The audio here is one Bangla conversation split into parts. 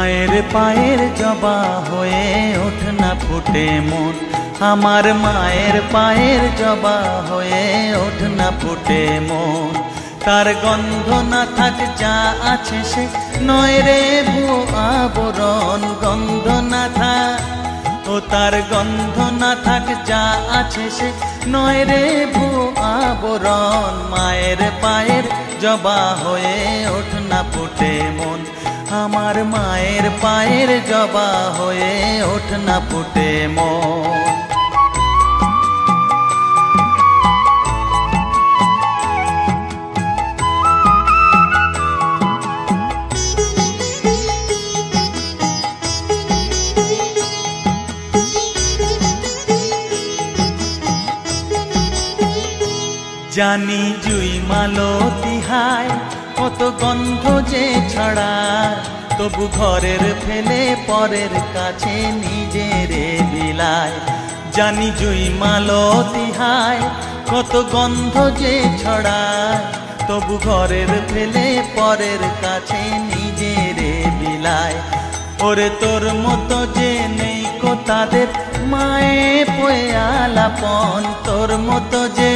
মায়ের পায়ের জবা হয়ে ওঠ না ফুটে মন, আমার মায়ের পায়ের জবা হয়ে ওঠ না ফুটে মন। তার গন্ধ না থাক যা আছে সে নয় রে ভুয়ো আবরণ, গন্ধ না থাক ও তার গন্ধ না থাক যা আছে সে নয় রে ভুয়ো আবরণ। মায়ের পায়ের জবা হয়ে ওঠ না ফুটে মন, আমার মায়ের পায়ের জবা হয়ে ওঠ না ফুটে মন। জানি জুই মালতী হায় কত গন্ধ যে ছড়ায়, তবু ঘরের ফেলে পরের কাছে নিজেরে বিলায়। জানি জুই মালতী হায় কত গন্ধ যে ছড়ায়, তবু ঘরের ফেলে পরের কাছে নিজেরে বিলায়। ওরে তোর মতো যে নেই কো তাদের মায়ে পয়ে আলাপন, তোর মতো যে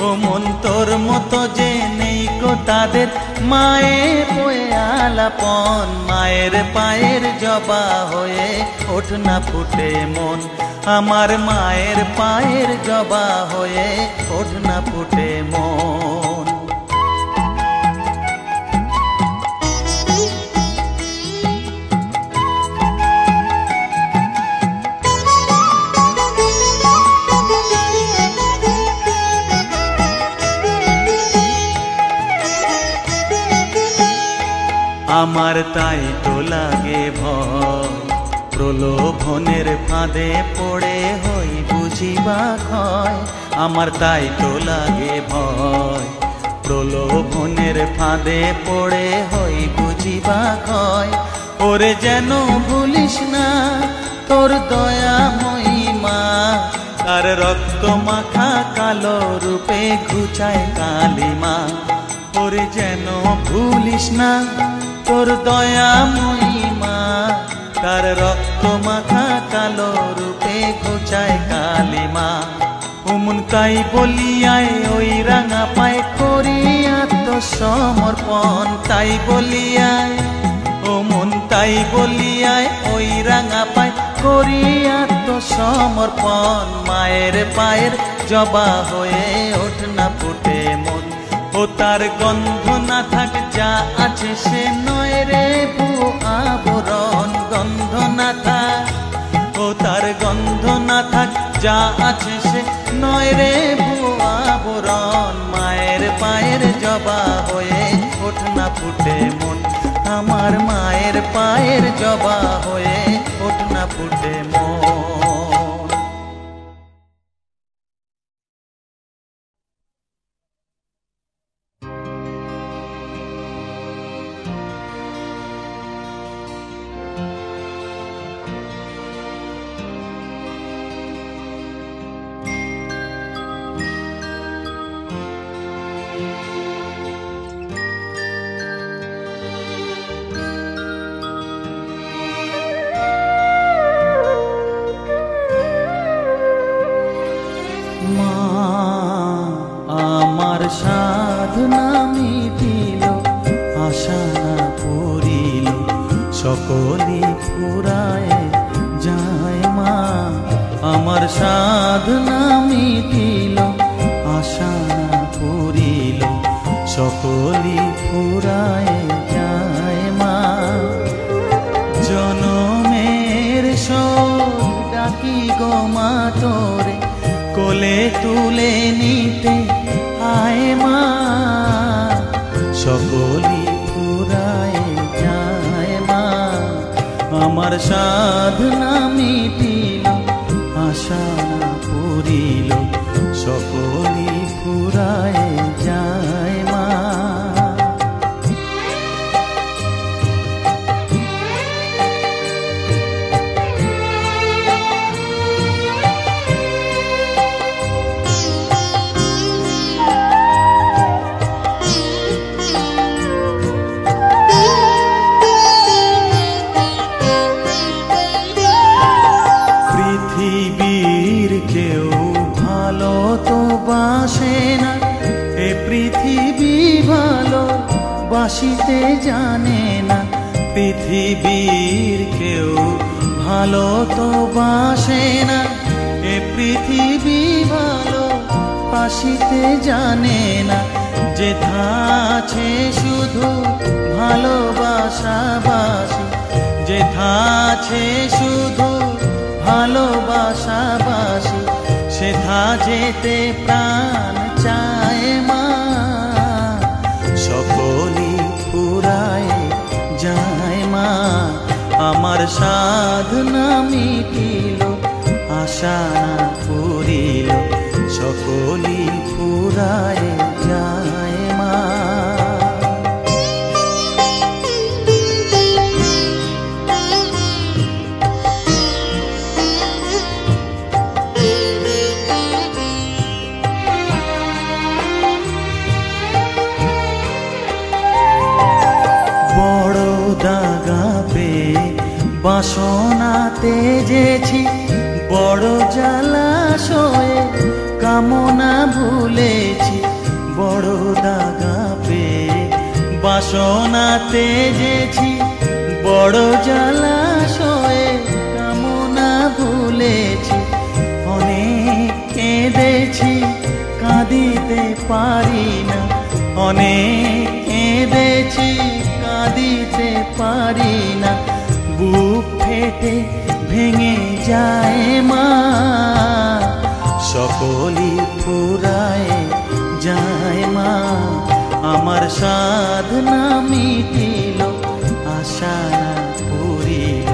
ও মন তোর মতো যে নেই কো তাদের মায়ে পয়ে আলাপন। মায়ের পায়ের জবা হয়ে ওঠ না ফুটে মন, আমার মায়ের পায়ের জবা হয়ে ওঠ না ফুটে মন। আমার তাই তো লাগে ভয়, প্রলোভনের ফাঁদে পড়ে হই বুঝিবা ক্ষয়। আমার তাই তো লাগে ভয়, প্রলোভনের ফাঁদে পড়ে হই বুঝিবা ক্ষয়। ওরে যেন ভুলিস না তোর দয়া মহিমা, তার রক্ত মাখা কালো রূপে ঘুচায় কালিমা। ওরে যেন ভুলিস না তোর দয়া মহিমা, তার রক্ত মাখা কালো রূপে ঘোচায় কালিমা। উমন তাই বলিয়ায় ওই রাঙা পায় করি আত্মসমর্পণ, তাই বলিয়ায় ও মন তাই বলিয়ায় ওই রাঙা পায় করি আত্মসমর্পণ। মায়ের পায়ের জবা হয়ে ওঠ না ফুটে মন, ও তার গন্ধ না থাক যা আছে সে নয় রে ভুয়ো আবরণ, গন্ধ না থাক ও তার গন্ধ না থাক যা আছে সে নয় রে ভুয়ো আবরণ। মায়ের পায়ের জবা হয়ে ওঠ না ফুটে মন, আমার মায়ের পায়ের জবা হয়ে ওঠ না ফুটে মন। সাধনা মিটিল আশা না পুরিল সকলি ফুরায় যায় মা, আমার সাধনা মিটিল আশা না পুরিল সকলি ফুরায় যায় মা। জনমের শোক ডাকি গো মা তোরে কোলে তুলে নিতে আয় মা, সকলি ফুরায় যায় মা। আমার সাধনা মিটিল আশা না পুরিল সকলি ফুরায় যায় মা। ভালো বাসিতে জানে না, পৃথিবীর কেউ ভালো তো বাসে না। এ পৃথিবী ভালো বাসিতে জানে না, যেথা আছে শুধু ভালোবাসাবাসি, যেথা আছে শুধু ভালোবাসাবাসি, সেথা যেতে প্রাণ চায় মা। সকলই ফুরায় যায় মা, আমার সাধনা মিটিল, আশা না পুরিল, সকলই ফুরায় যায় মা। বাসনা তেজেছি বড় জলাশয়ে, কামনা ভুলেছি বড় দাগা পেয়ে। বাসনা তেজেছি বড় জলাশয়ে, কামনা ভুলেছি। অনেক কেঁদেছি কাঁদিতে পারি না, অনেক কেঁদেছি কাঁদিতে পারি না। বুক ফেটে ভেঙে যায় মা, সকলই ফুরায় যায় মা। আমার সাধনা মিটিল, আশা না পুরিল,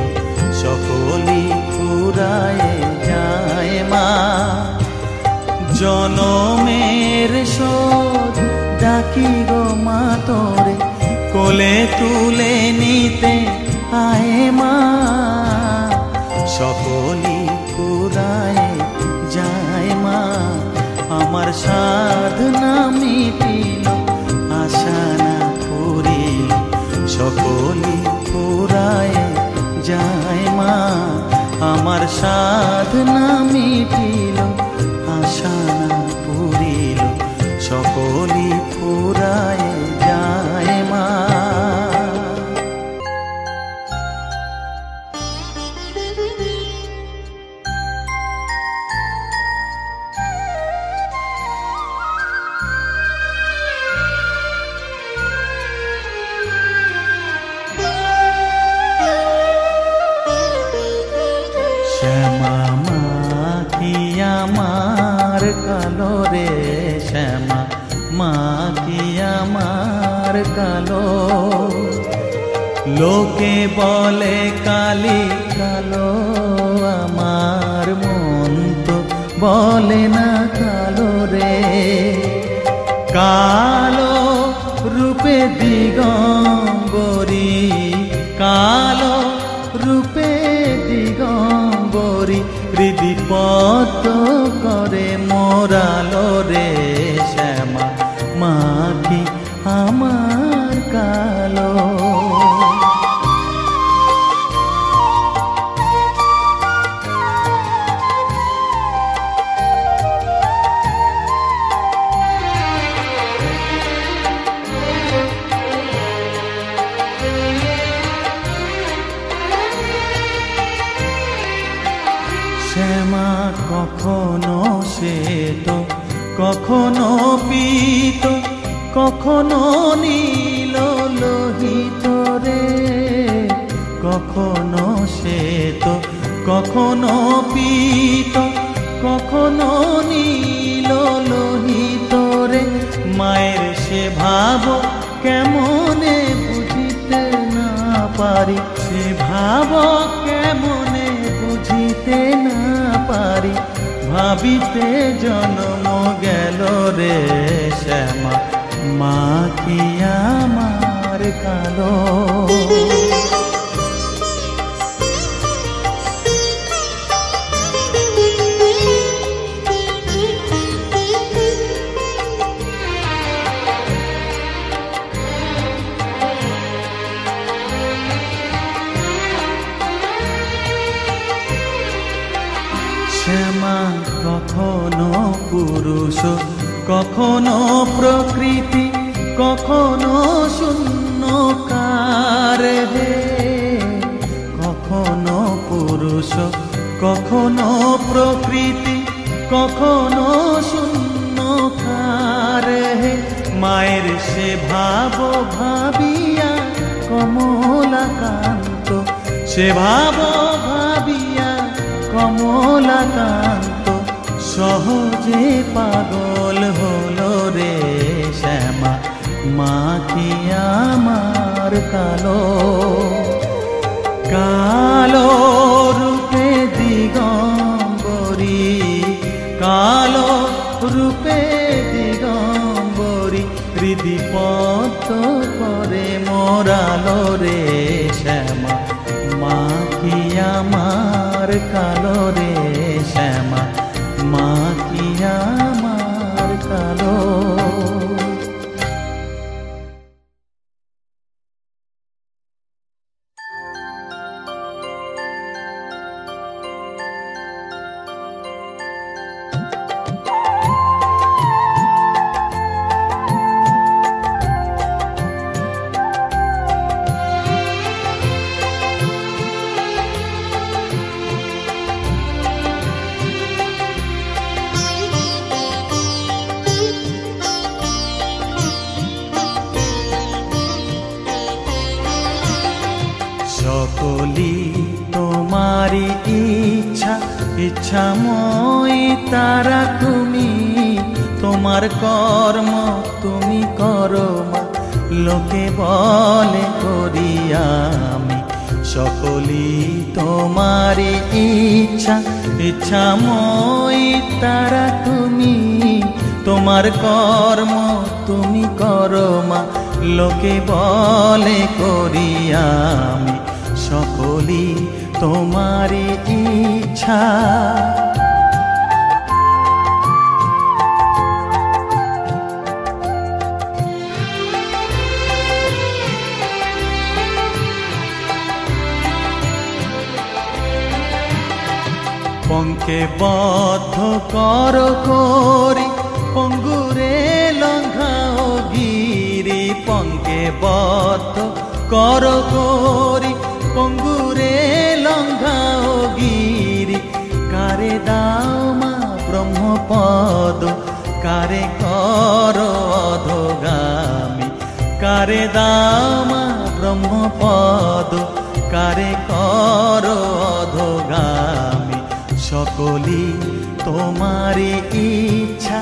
সকলই ফুরায় যায় মা। জনমের শোধ ডাকি গো মা তোরে, কোলে তুলে নিতে আয় মা। সকলই ফুরায় যায় মা, আমার সাধনা মিটিল, আশা না পুরিল, সকলই ফুরায় যায় মা। আমার সাধনা মিটিল, আশা না পুরিল, সকলই ফুরায় যায় মা। শ্যামা মা কি আমার কালো রে, শ্যামা মা কি আমার কালো। লোকে বলে কালি কালো, আমার মন তো বলে না কালো রে। কালো রূপে দিগম্বরী, কালো রূপে দিগম্বরী, হৃদি পদ্ম করে মোরালো রে। শ্যামা মা কি আমার কালো। শ্যামা কখনো শ্বেত, কখনো পীত, কখনো নীল লোহিত রে। কখনো শ্বেত, কখনো পীত, কখনো নীল লোহিত রে। মায়ের সে ভাব কেমনে বুঝিতে না পারি, সে ভাব কেমনে বুঝিতে না পারি। ভাবিতে জন্ম গেল রে, শ্যামা মা কি আমার কালো। শ্যামা কখনো পুরুষ, কখনো প্রকৃতি, কখনো শূন্যকার হে, কখনো পুরুষ কখনো প্রকৃতি, কখনো শূন্যকার হে। মায়ের সে ভাব ভাবিয়া কমলাকান্ত, সে ভাব ভাবিয়া কমলাকান্ত, সহজে পাগল হলো রে শ্যামা। মা কি আমার কালো, কালো রূপে দিগম্বরী, কালো রূপে দিগম্বরী, হৃদি পদ্ম করে মোরালো রে শ্যামা। মা কি আমার কালো রে শ্যামা, মা কি আমার কালো। সকলি তোমারি ইচ্ছা, ইচ্ছাময়ী তারা তুমি, তোমার কর্ম তুমি করো মা, লোকে বলে করি আমি। সকলি তোমারি ইচ্ছা, ইচ্ছাময়ী তারা তুমি, তোমার কর্ম তুমি করো মা, লোকে বলে করি আমি। সকলি তোমারি ইচ্ছা। পঙ্কে বদ্ধ কর করি, পঙ্গুরে লঙ্ঘাও গিরি, পঙ্কে বদ্ধ কর করি, পঙ্গুরে লঙ্ঘাও গিরি। কারে দাও মা ব্রহ্মপদ, কারে কর অধোগামী, কারে দাও মা ব্রহ্মপদ, কারে কর অধোগামী। সকলি তোমারি ইচ্ছা,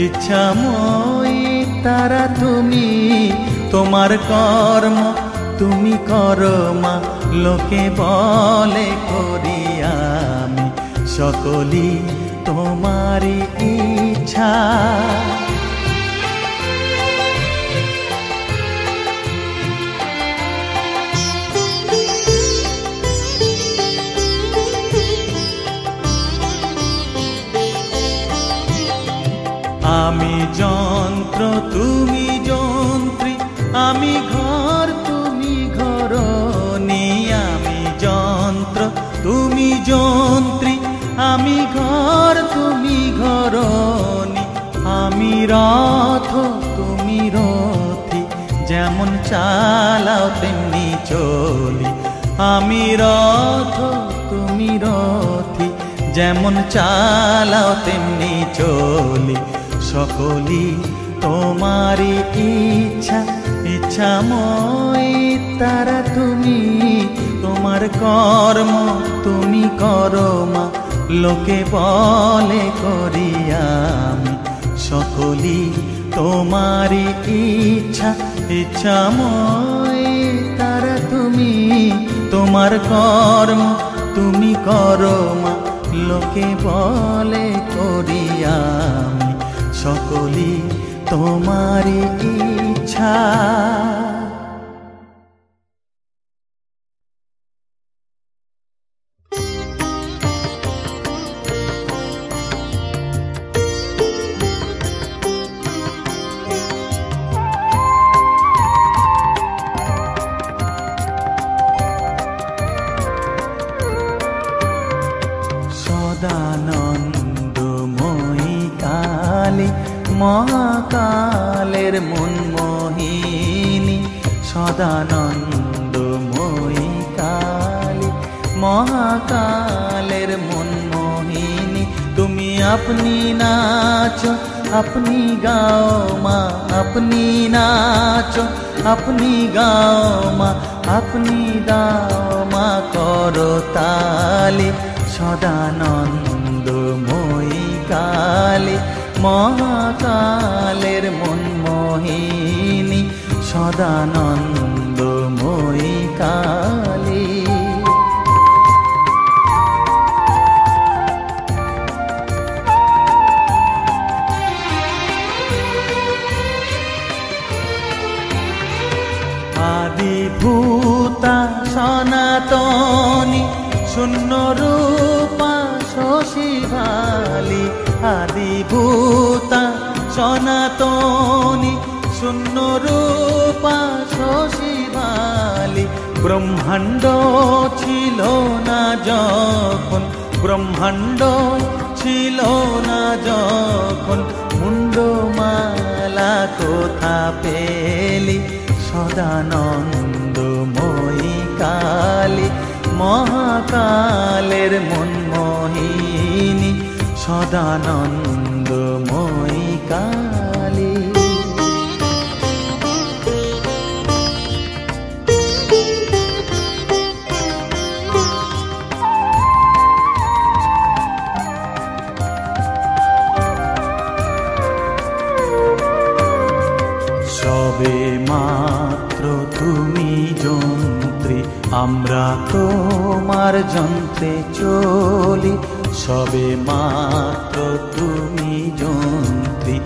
ইচ্ছাময়ী তারা তুমি, তোমার কর্ম তুমি করো মা, লোকে বলে করি আমি। সকলি তোমারি ইচ্ছা। আমি যন্ত্র তুমি যন্ত্রী, আমি ঘর তুমি ঘরণী। আমি যন্ত্র তুমি যন্ত্রী, আমি ঘর তুমি ঘরণী। আমি রথ তুমি রথী, যেমন চালাও তেমনি চলি। আমি রথ তুমি রথী, যেমন চালাও তেমনি চলি। সকলি তোমারি ইচ্ছা, ইচ্ছাময়ী তারা তুমি, তোমার কর্ম তুমি করো মা, লোকে বলে করি আমি। সকলি তোমারি ইচ্ছা, ইচ্ছাময়ী তারা তুমি, তোমার কর্ম তুমি করো মা, লোকে বলে করি আমি। সকলি তোমারি ইচ্ছা। সদানন্দময়ী কালী, মহাকালের মনমোহী সদানন্দময়ী কালী, মহাকালের মনমোহিনী। তুমি আপনি নাচো, আপনি গাও মা, আপনি নাচো, আপনি গাও মা, আপনি দাও মা করতালি। সদানন্দময়ী কালী, মহাকালের মনমোহিনী, সদানন্দময়ী কালী। আদিভূতা সনাতনী, শূন্য রূপা শশীভালি। আদিভূতা সনাতনী, শূন্য রূপা শশীভালি। ব্রহ্মাণ্ড ছিল না যখন, ব্রহ্মাণ্ড ছিল না যখন, মুন্ডমালা কোথা পেলি। সদানন্দময়ী কালী, মহাকালের মনমোহিনী, সদানন্দময়ী কালী। সবে মাত্র তুমি যন্ত্রী, আমরা তোমার যন্ত্রে চলি। সবে মাত্র তুমি যন্ত্রী,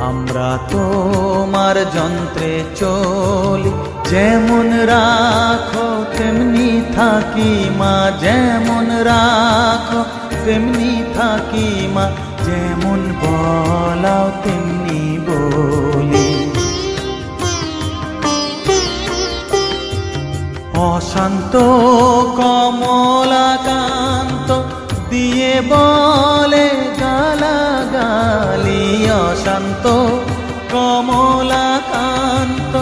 আমরা তোমার যন্ত্রে চলি। যেমন রাখো তেমনি থাকি মা, যেমন রাখো তেমনি থাকি মা, যেমন বলাও তেমনি বলি। অশান্ত কমলাকান্ত দিয়ে বলে গালাগালি। অশান্ত কমলাকান্ত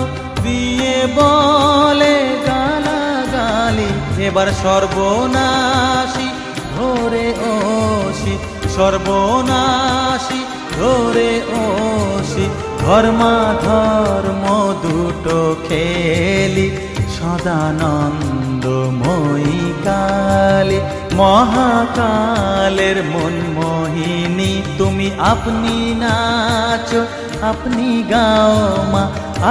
দিয়ে বলে গালাগালি। এবার সর্বনাশী ধরে ওষি, সর্বনাশী ধরে ওষি, ধর্মাধর্ম দুটো খেলি। সদানন্দময়ী কালী, মহাকালের মনমোহিনী। তুমি আপনি নাচো, আপনি গাও মা,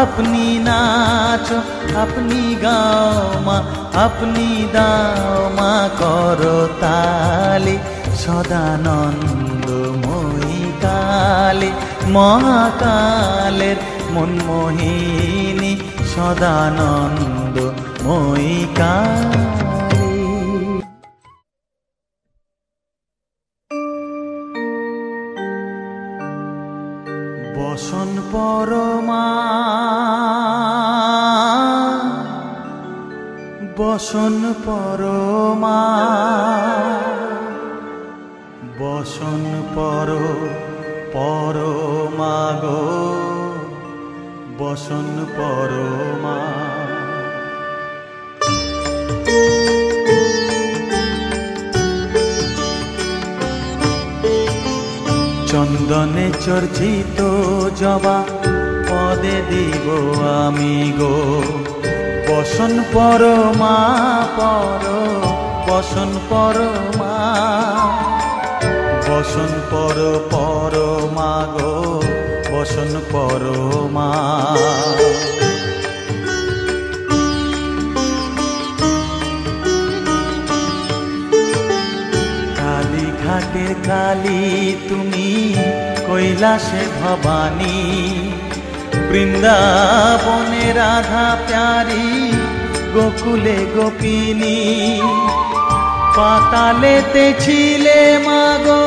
আপনি নাচো, আপনি গাও মা, আপনি দাও মা করতালি। সদানন্দময়ী কালী, মহাকালের মনমোহিনী, সদানন্দময়ী কালী। বসন পরমা, বসন পরমা, বসন পরমা গো, বসন পরমা। চন্দনে চর্চিত জবা পদে দিব আমি গো, বসন পরমা পর, বসন পরমা, বসন পরমা গো, বসন পরমা। কালীঘাটের কালী তুমি, কৈলাসে ভবানী, বৃন্দাবনে রাধা প্যারি, গোকুলে গোপিনী। পাতালেতে ছিলে মাগো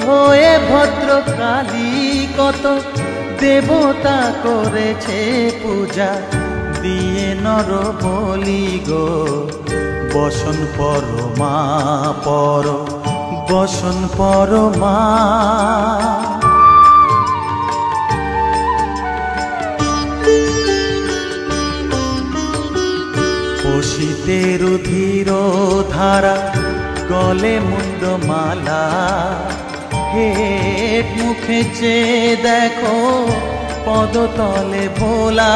হয়ে ভদ্রকালী, কত দেবতা করেছে পূজা দিয়ে নর বলি গো, বসন পরমা পর, বসন পরমা। শীতের ধীর ধারা গলে মুন্ডমালা হেট মুখে চেয়ে দেখো পদতলে ভোলা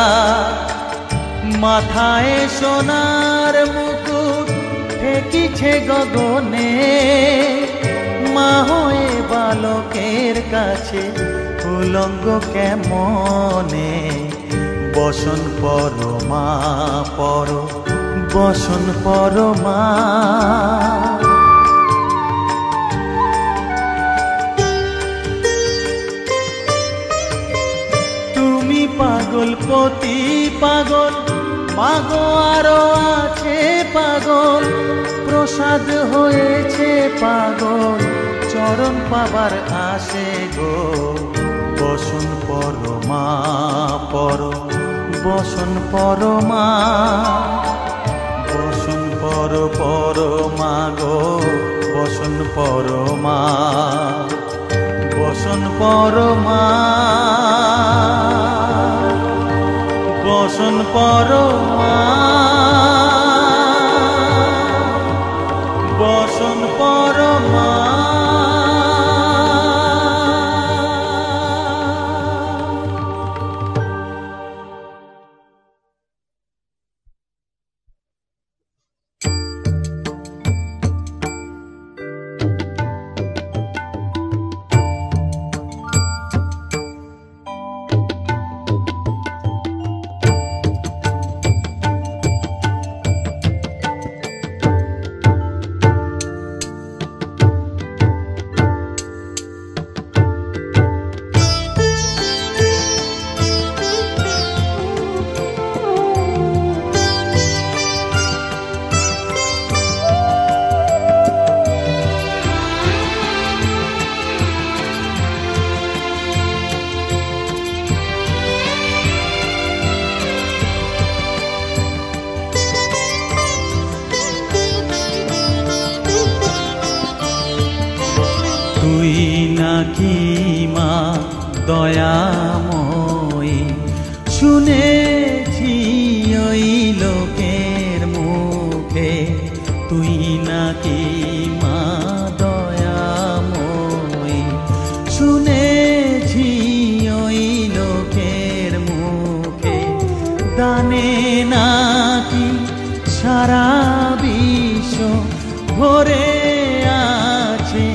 মাথায় সোনার মুকুট ঠেকিছে গগনে মা হয়ে বালকের কাছে উলঙ্গ কেমনে বসন পরমা পর বসন পরমা তুমি পাগল পতি পাগল মাগো আরো আছে পাগল প্রসাদ হয়েছে পাগল চরণ পাবার আসে গো বসন পরমা পর বসন পরমা বসন পর পরমা গো বসন পরমা বসন পরমা বসন পরমা বসন পরমা তুই নাকি মা দয়াময়ী শুনেছি ওই লোকের মুখে তুই নাকি মা দয়াময়ী শুনেছি ওই লোকের মুখে দানে নাকি সারা বিশ্ব ভরে আছে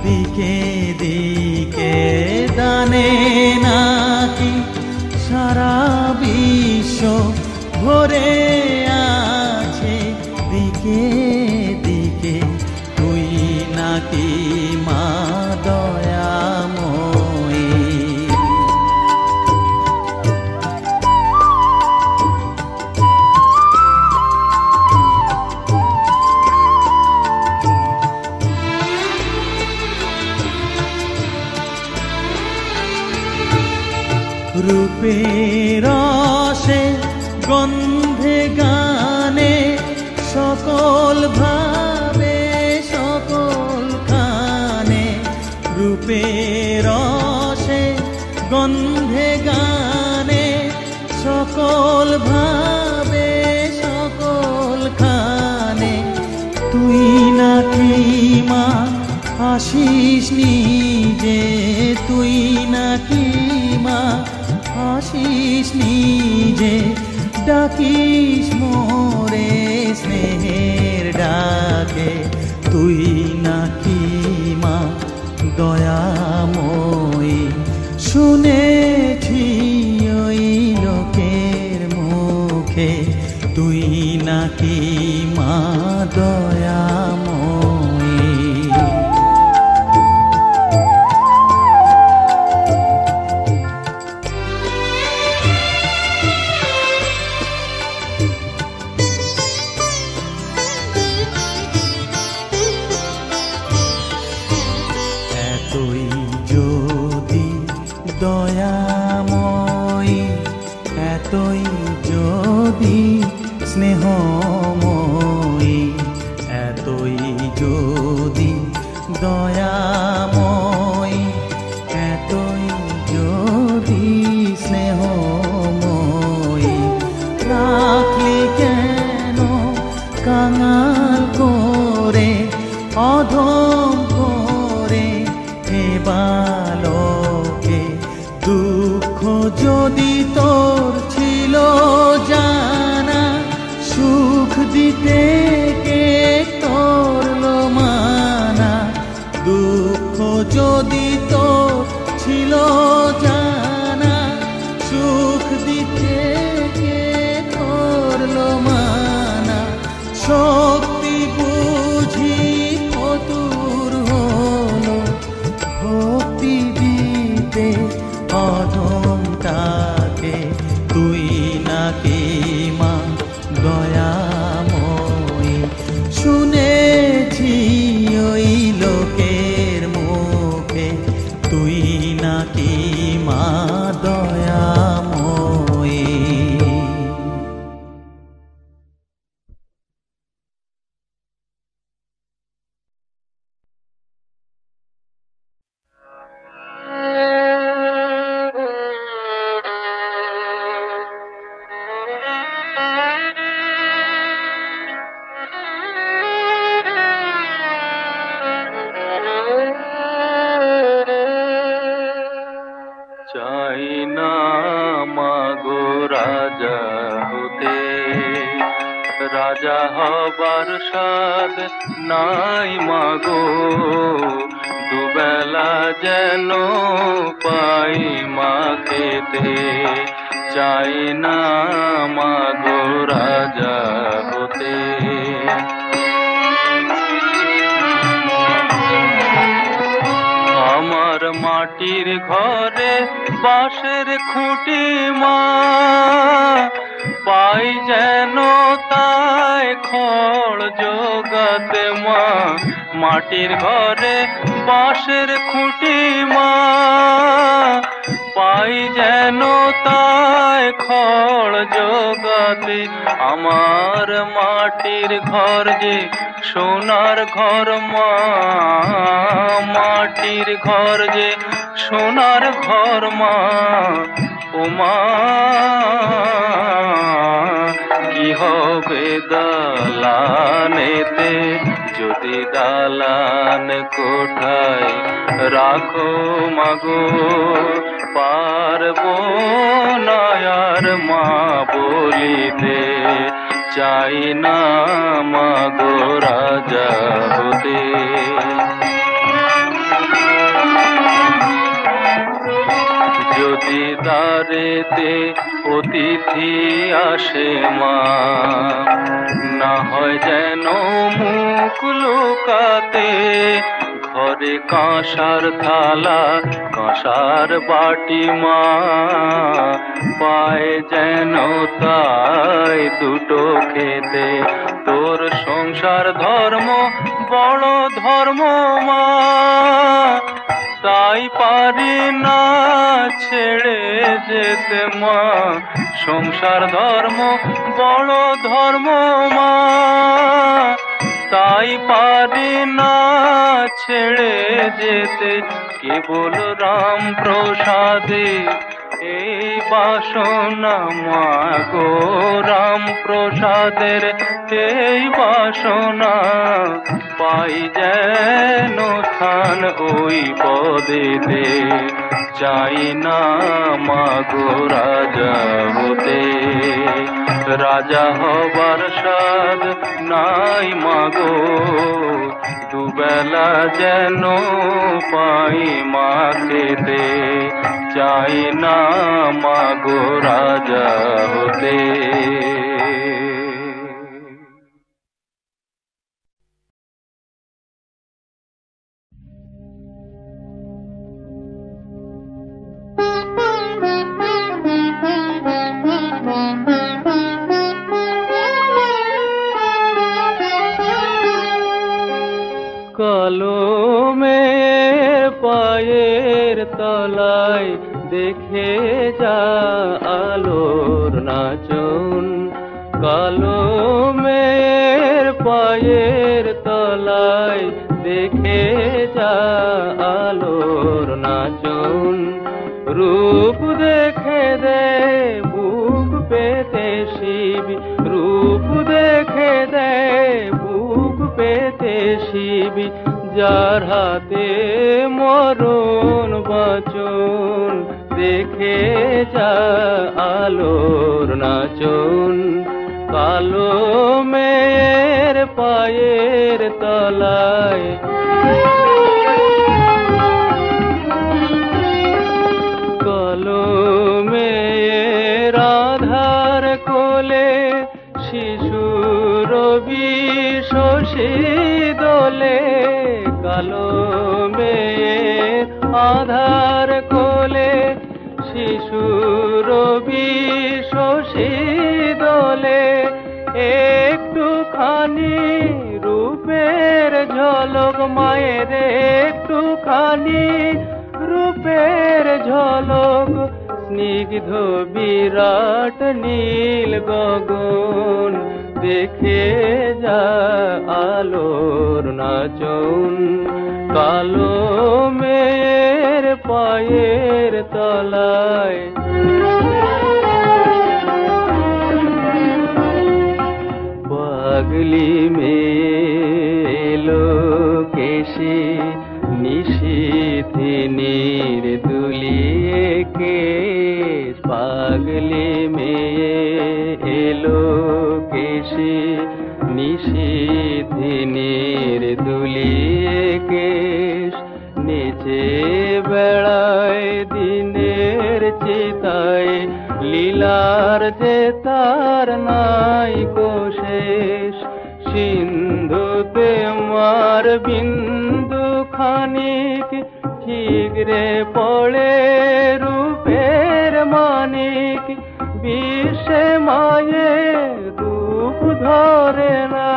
দিকে দিকে দানে নাকি সারা বিশ্ব ভরে আছে দিকে দিকে তুই নাকি মা দয়াময়ী রূপের রসে গন্ধে গানে সকল ভাবে সকল খানে রূপের রসে গন্ধে গানে সকল ভাবে সকল খানে তুই নাকি মা আসিস নিজে তুই নাকি মা আসিস নিজে ডাকিস মোরে স্নেহের ডাকে তুই নাকি মা দয়াময়ী শুনেছি ওই লোকের মুখে তুই নাকি মা দয়াময়ী দয়াময়ী এতই যদি স্নেহময়ী এতই যদি দয়াময়ী এতই যদি স্নেহময়ী রাখলি কেন রাজা হবার স্বাদ নাই মাগো, দুবেলা যেন পাই মা খেতে, চাই না মাগো রাজা হতে। আমার মাটির ঘরে বাঁশের খুঁটি মা, পাই যেন তাই খড় জোগাতে মা। মাটির ঘরে বাঁশের খুঁটি মা, পাই যেন তাই খড় জোগাতে। আমার মাটির ঘর যে সোনার ঘর মা, মাটির ঘর যে সোনার ঘর মা। ও মা কি হবে দালানেতে, যদি দালান কোঠায় রাখো মাগো, পারবো না আর মা বলিতে, চাই না মাগো রাজা হতে। যদি দ্বারেতে অতিথি আসে মা, না হয় যেন মুখ লুকাতে, ঘরে কাঁসার থালা কাঁসার বাটি মা, পায় যেন তাই দুটো খেতে। তোর সংসার ধর্ম বড় ধর্ম মা, তাই পারি না ছেড়ে যেতে মা। সংসার ধর্ম বড় ধর্ম মা, তাই পারি না ছেড়ে যেতে। কেবল রাম প্রসাদে এই বাসনা মা গো, রাম প্রসাদের এই বাসনা, পাই যেন স্থান ওই পদেতে, চাই না মাগো রাজা হতে। রাজা হবার স্বাদ নাই মাগো, দুবেলা যেন পাই মা খেতে, চাই না মাগো রাজা হতে। কলমের পায়ের তলায় দেখে যা আলোর নাচন, কলমের পায়ের তলায় দেখে যা আলোর নাচন। রূপ দেখে দে বুক পেতে শিব, রূপ দেখে দে বুক পেতে শিব, যার হাতে মরণ বাচন, দেখে যা আলোর নাচন। কালো মেয়ের পায়ের তলায় কলমের আধার কোলে শিশুর বিশোষী দোলে, কলমের আধার কোলে শিশুর বিশোষী দোলে। একটুখানি রূপের ঝলক মায়ের, একটুখানি রূপের ঝলক, স্নিগ্ধ বিরাট নীল গগন, দেখে যা আলোর নাচন। কালো মেয়ের পায়ের তলায় পাগলি মেলো কেশে, নিশীথিনীর দুলিয়ে কেশ, পাগলি মেয়ে এলো কেশে নিশিধিনীর দুলিয়ে কেশ নেচে বেড়ায় দিনের চিতায় লীলার যে তার নাই কোশেষ সিন্ধুতে মার বিন্দু খানিক ঠিকরে পড়ে রূপের মানিক বিশ্বে মায়ের রূপ ধরে না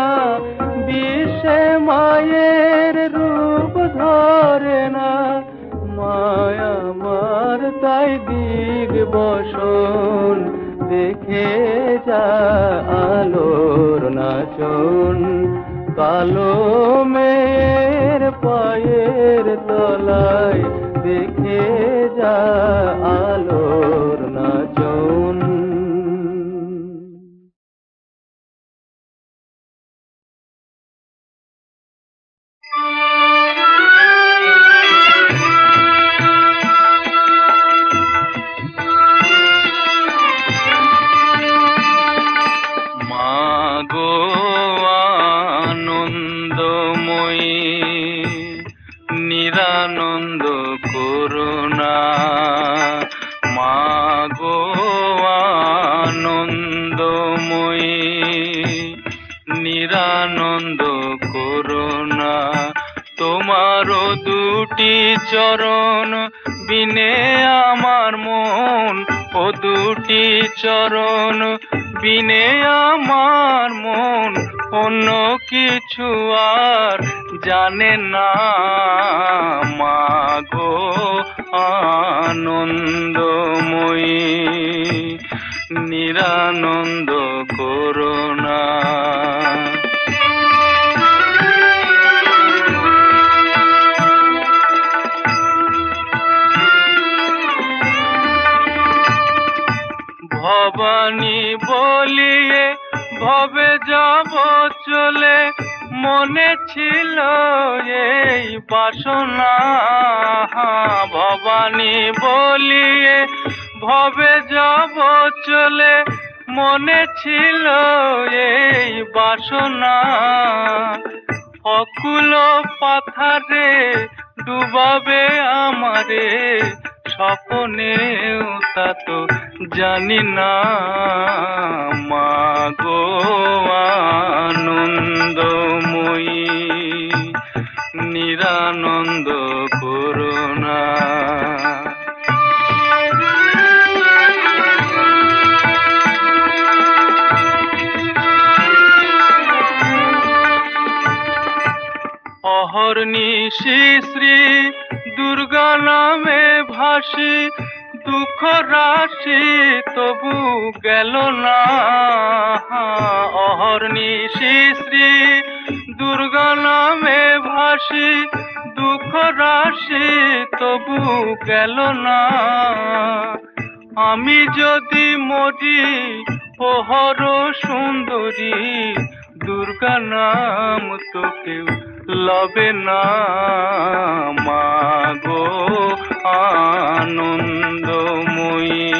বিশ্বে মায়ের রূপ ধরে না মায়া মার তাই দিগ বসন দেখে যা আলোর নাচন কালো মেয়ের পায়ের তলায় দেখে যা আলোর নাচন। নিরানন্দ করুণা মাগো আনন্দময়ী নিরানন্দ করুণা তোমারও দুটি চরণ বিনে আমার মন ও দুটি চরণ বিনে আমার মন অন্য কিছু আর জানে না মাগো আনন্দময়ী নিরানন্দ করুণা। ভবানী বলিয়ে ভবে যাব চলে মনে ছিল এই বাসনা ভবানী বলিয়ে ভবে যাব চলে মনে ছিল এই বাসনা অকুল পাথারে ডুবাবে আমারে স্বপ্নেও তা তো জানি না মাগো আনন্দময়ী নিরানন্দ করুণা। অহর্নিশি শ্রী দুর্গা নামে ভাসি দুঃখ রাশি তবু গেল না অহর্নিশি শ্রী দুর্গা নামে ভাসি দুঃখ রাশি তবু গেল না আমি যদি মরি প্রহর সুন্দরী দুর্গা নাম তো কেউ লবে না মাগো আনন্দময়ী